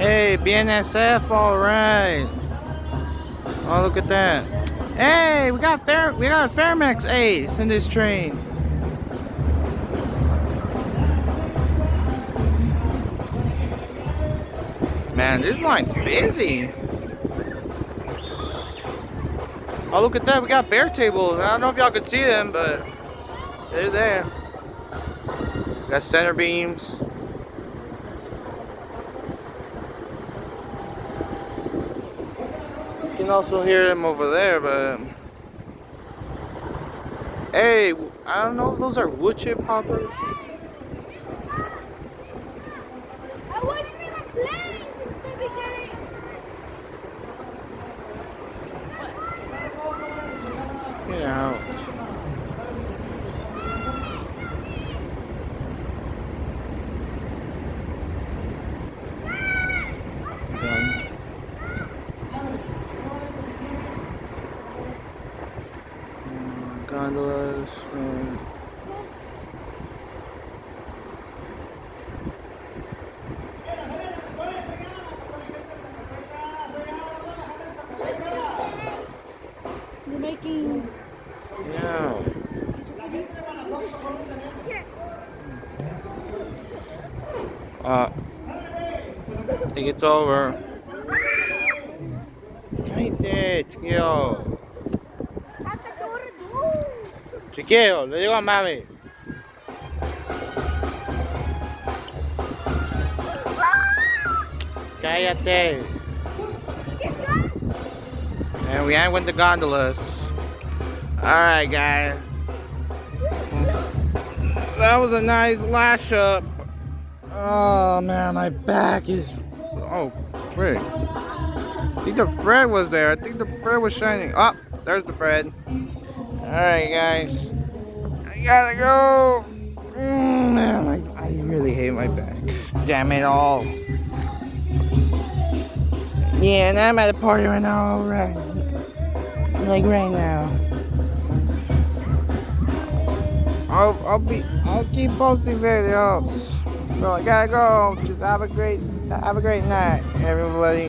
Hey, BNSF, all right. Oh, look at that. Hey, we got a Ferrromex Ace in this train. Man, this line's busy. Oh, look at that. We got bear tables. I don't know if y'all could see them, but they're there. We got center beams. You can also hear them over there, but hey, I don't know if those are wood chip hoppers. I wasn't even playing since the beginning. Get out. Gondolas. You're making. Yeah. I think it's over. Cállate, chiquillo. Chiquillo, le digo a mami. Cállate. And we ain't with the gondolas. Alright, guys. That was a nice lash up. Oh man, my back is. Oh, frick. I think the Fred was there. I think the Fred was shining. Oh, there's the Fred. Alright, guys. I gotta go. Man, I really hate my back. Damn it all. Yeah, and I'm at a party right now. Alright. Like right now. I'll keep posting videos. So I gotta go. Just have a great night, everybody.